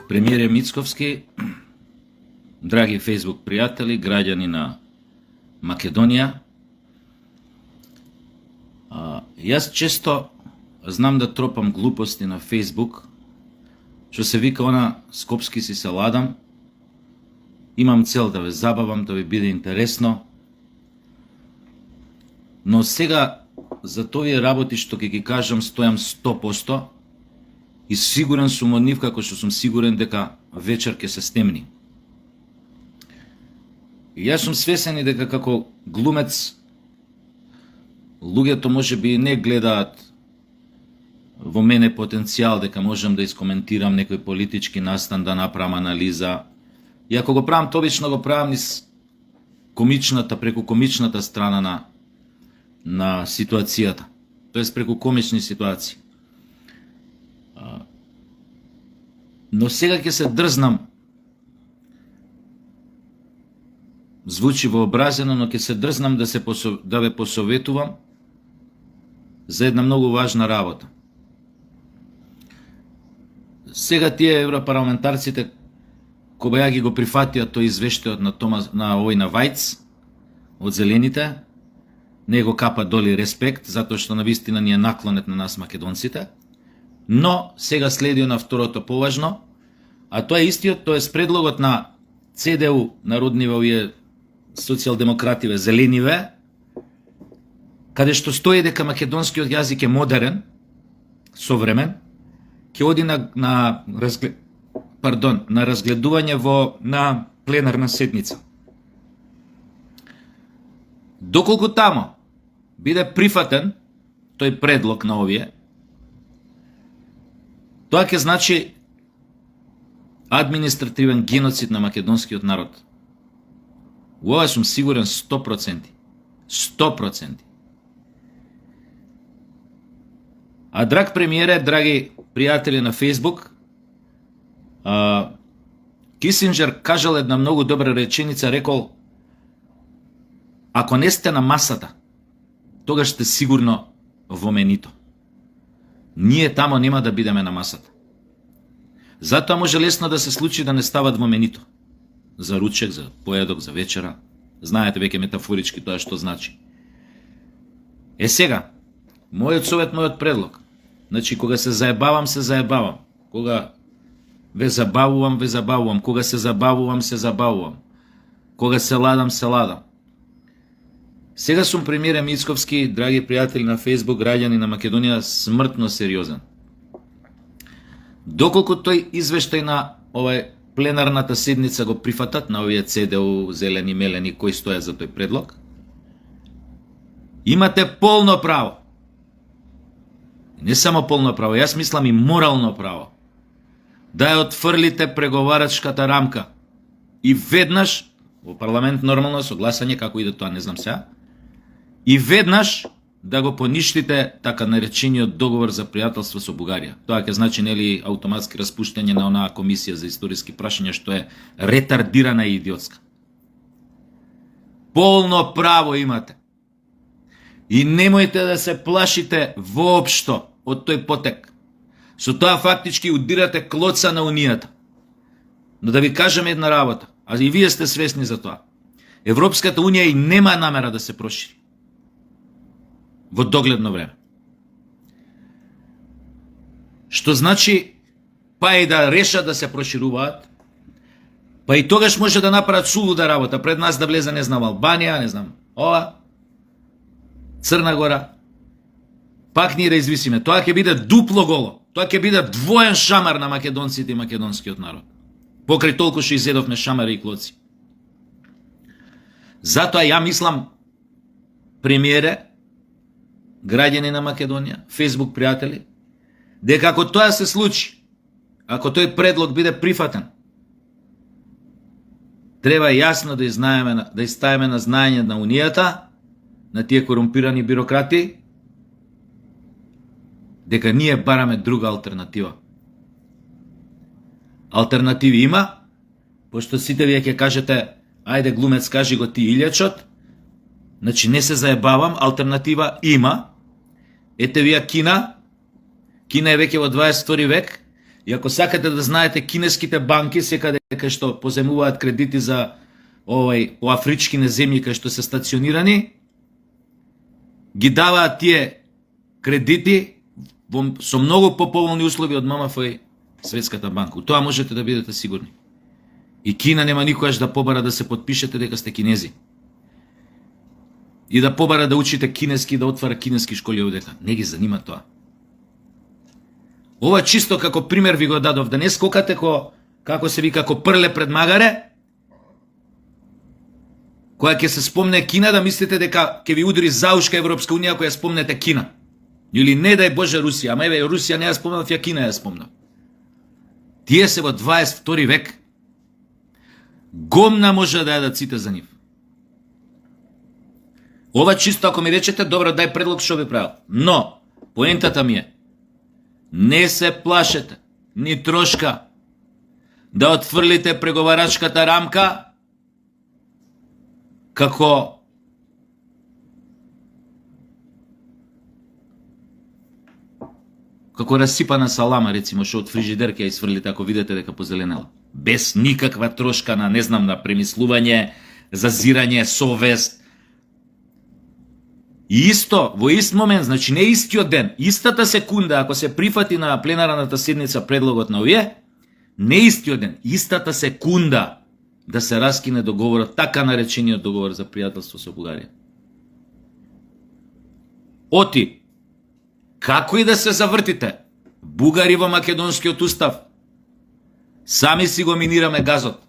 Премиере Мицковски, драги Фейсбук пријатели, граѓани на Македонија, јас често знам да тропам глупости на Фейсбук, што се вика она скопски си се ладам, имам цел да ве забавам, да ви биде интересно, но сега за товие работи што ќе ги кажам стојам 100% и сигурен сум од нив, како што сум сигурен дека вечер ќе се стемни. И јас сум свесен и дека како глумец луѓето можеби не гледаат во мене потенцијал дека можам да искоментирам некој политички настан, да направам анализа. И ако го правам, то обично го правам низ комичната, преку комичната страна на ситуацијата. Тоест преку комични ситуации. Но сега ќе се дрзнам, звучи вообразено, но ќе се дрзнам да ве посоветувам за една многу важна работа. Сега тие европарламентарците, кога ја ги го прифатија тој извештајот на Вајц од Зелените, не го капа доли респект, затоа што навистина ни е наклонет на нас македонците, но сега следи на второто поважно, а тоа е истиот, тоа е предлогот на ЦДУ, народниве овие социјалдемокративе, зелениве, каде што стои дека македонскиот јазик е модерен, современ, ќе оди на разгледување на пленарна седница. Доколку тамо биде прифатен тој предлог на овие, тоа ќе значи административен геноцид на македонскиот народ. Ова сум сигурен 100%. 100%. А драг премиере, драги пријатели на Фейсбук, Кисинџер кажал една многу добра реченица, рекол: ако не сте на масата, тогаш сте сигурно во менито. Ние тамо нема да бидеме на масата. Затоа може лесно да се случи да не стават во менито. За ручек, за поедок, за вечера. Знаете веќе метафорички тоа што значи. Сега, мојот совет, мојот предлог. Значи, кога се заебавам, се заебавам. Кога ве забавувам. Кога се забавувам, се забавувам. Кога се ладам, се ладам. Сега сум премиере Мицковски, драги пријатели на Фейсбук, граѓани на Македонија, смртно сериозен. Доколку тој извештај на пленарната седница го прифатат на овие ЦДУ, зелени, мелени, кои стојат за тој предлог, имате полно право. Не само полно право, јас мислам и морално право да ја отфрлите преговарачката рамка и веднаш во парламент нормално со гласање, како иде тоа не знам сега, и веднаш да го поништите така наречениот договор за пријателство со Бугарија. Тоа ќе значи нели автоматски распуштање на онаа комисија за историски прашања што е ретардирана и идиотска. Полно право имате. И немојте да се плашите воопшто од тој потек. Со тоа фактички удирате клоца на Унијата. Но да ви кажем една работа, а и вие сте свесни за тоа. Европската Унија и нема намера да се прошири во догледно време. Што значи, па и да решат да се прошируваат, па и тогаш може да направат сулуда работа, пред нас да влезе, не знам, Албанија, не знам, Црна Гора, пак ние да извисиме. Тоа ќе биде дупло голо. Тоа ќе биде двоен шамар на македонците и македонскиот народ. Покрај толку што изедовме шамари и клоци. Затоа ја мислам, премиере, граѓани на Македонија, Фейсбук пријатели, дека ако тоа се случи, ако тој предлог биде прифатен, треба јасно да ставиме на знаење на Унијата, на тие корумпирани бюрократи, дека ние бараме друга алтернатива. Алтернативи има, пошто сите вие ќе кажете, ајде глумец, кажи го ти илјачот, значи не се заебавам, алтернатива има. Ете вие Кина е веќе во 22 век И ако сакате да знаете, кинеските банки секаде кај што поземуваат кредити за по афричките земји кај што се стационирани, ги даваат тие кредити со многу поповолни услови од ММФ и Светската банка. Тоа можете да бидете сигурни. И Кина нема никогаш да побара да се подпишете дека сте кинези. И да побара да учите кинески, да отвара кинески школи овдека. Не ги занима тоа. Ова чисто како пример ви го дадов, да не скокате како се вика, како прле пред магаре, која ќе се спомне Кина, да мислите дека ќе ви удри заушка Европска унија која спомнете Кина. Или не дај Боже Русија, ама еве Русија не ја спомнав, ја Кина ја спомнав. Тие се во 22 век. Гомна може да јадат сите за нив. Ова чисто ако ми речете, добро, дај предлог што би правил. Но, поентата ми е, не се плашете, ни трошка, да отфрлите преговарачката рамка, како расипана салама, рецимо, што од фрижидер ќе ја изфрлите ако видите дека позеленела. Без никаква трошка на, не знам, на премислување, зазирање, совест. И исто, во ист момент, значи не истиот ден, истата секунда, ако се прифати на пленарната седница предлогот на овие, не истиот ден, истата секунда да се раскине договорот, така наречениот договор за пријателство со Бугарија. Оти, како и да се завртите, бугари во македонскиот устав, сами си го минираме газот.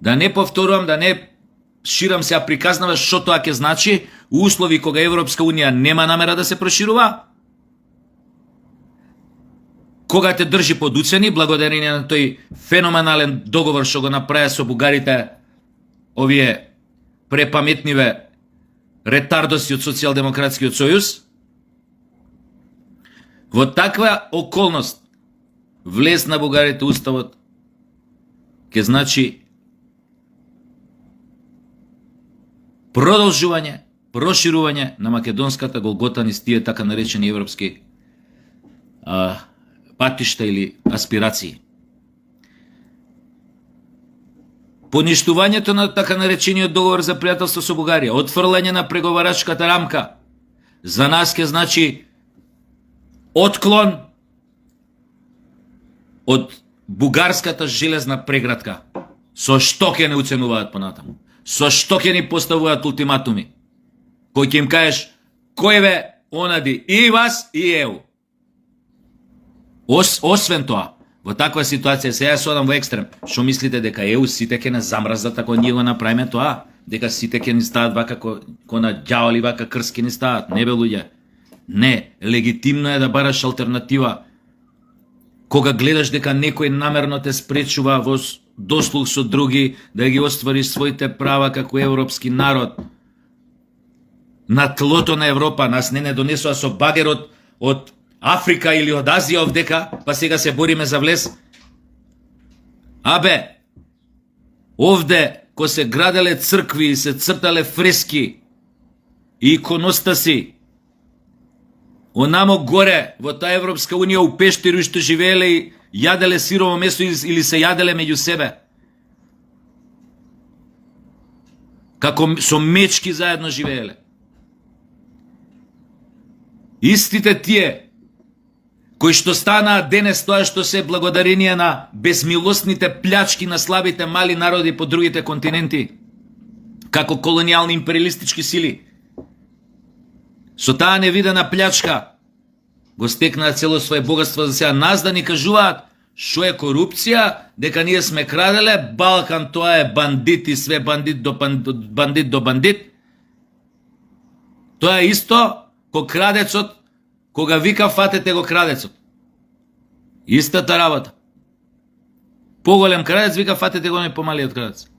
Да не повторувам, да не ширам се приказнава што тоа ќе значи у услови кога Европска унија нема намера да се проширува, кога те држи под уцени благодарение на тој феноменален договор што го направи со бугарите, овие препаметниве ретардоси од Социјалдемократскиот сојуз. Во таква околност влез на бугарите уставот ќе значи продолжување, проширување на македонската голгота низ тие така наречени европски патишта или аспирации. Поништувањето на така наречениот договор за пријателство со Бугарија, отфрлање на преговарачката рамка, за нас ќе значи отклон од бугарската железна преградка. Со што ќе не уценуваат понатаму? Со што ќе ни поставуваат ултиматуми? Кој ќе им кажеш, кој ве онади и вас и ЕУ? Освен тоа, во таква ситуација, сега се одам во екстрем, што мислите дека ЕУ сите ќе не замрзат ако ние го направиме тоа? Дека сите ќе ни стават вака ко на ѓаволи, вака крски ни стават? Не бе луѓе. Не, легитимно е да бараш алтернатива. Кога гледаш дека некој намерно те спречува во дослуг со други да ги оствариш своите права како европски народ на тлото на Европа, нас не донесува со багерот од Африка или од Азија овдека, па сега се бориме за влез. Абе, овде, ко се граделе цркви и се цртале фрески и иконостаси, онамо горе, во таа Европска унија, у пештери што живееле и јаделе сирово месо или се јаделе меѓу себе. Како со мечки заедно живееле. Истите тие кои што станаат денес тоа што се благодарение на безмилосните плячки на слабите мали народи по другите континенти, како колонијални империалистички сили, со таа невидена плячка го стекнаат цело свое богатство за сега нас да ни кажуваат што е корупција, дека ние сме краделе, Балкан тоа е бандит и све бандит до бандит. Тоа е исто ко крадецот, кога вика фатете го крадецот. Истата работа. Поголем крадец вика фатете го не помалиот крадец.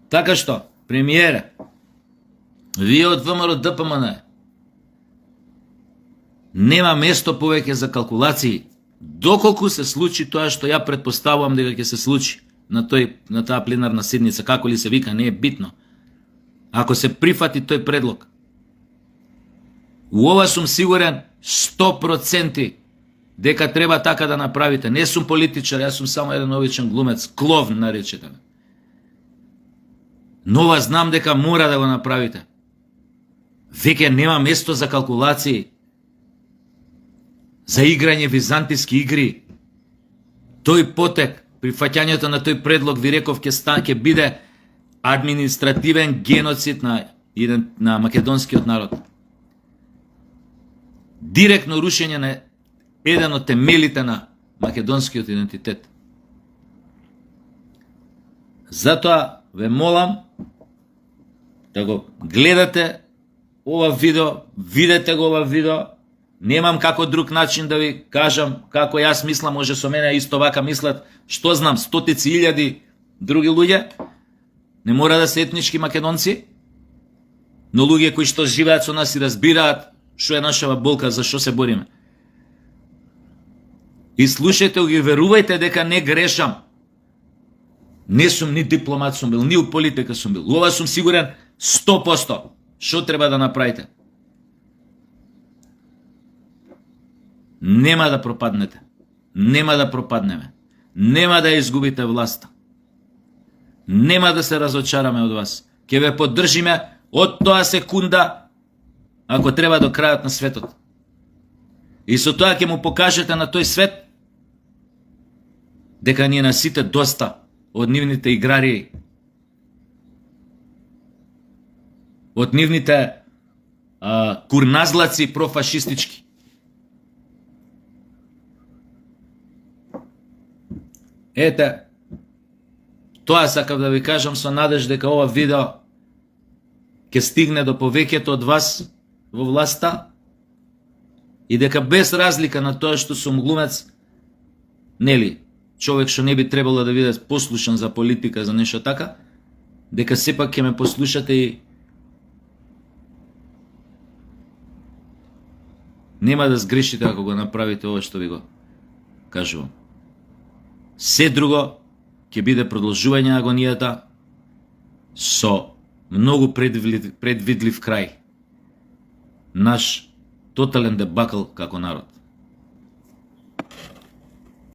Така што, премиере, вие од ВМРО ДПМН нема место повеќе за калкулации, доколку се случи тоа што ја претпоставувам дека ќе се случи на таа пленарна седница, како ли се вика, не е битно. Ако се прифати тој предлог, у ова сум сигурен 100% дека треба така да направите. Не сум политичар, јас сум само еден обичен глумец, кловн наречете ме. Но ова знам дека мора да го направите. Веќе нема место за калкулации, за играње византиски игри. Тој потек, прифаќањето на тој предлог, ви реков, ќе биде административен геноцид на македонскиот народ. Директно рушење на еден од темелите на македонскиот идентитет. Затоа ве молам да го гледате ова видео, видете го ова видео. Немам како друг начин да ви кажам како јас мислам, може со мене исто вака мислат, што знам, стотици илјади други луѓе, не мора да се етнички македонци, но луѓе кои што живеат со нас и разбираат што е нашава болка, за што се бориме. И слушајте ги, верувајте дека не грешам. Не сум ни дипломат сум бил, ни у политика сум бил. Ова сум сигурен 100%. Што треба да направите? Нема да пропаднете. Нема да пропаднеме. Нема да изгубите власта. Нема да се разочараме од вас. Ќе ве поддржиме од тоа секунда, ако треба до крајот на светот. И со тоа ќе му покажете на тој свет дека ни е на сите доста од нивните играри, од нивните курназлаци профашистички. Ете, тоа сакав да ви кажам со надеж дека ова видео ќе стигне до повеќето од вас во власта и дека без разлика на тоа што сум глумец, нели, човек што не би требало да биде послушан за политика, за нешто така, дека сепак ќе ме послушате и нема да сгрешите ако го направите ова што ви го кажувам. Се друго ќе биде продолжување агонијата со многу предвидлив крај. Наш тотален дебакл како народ.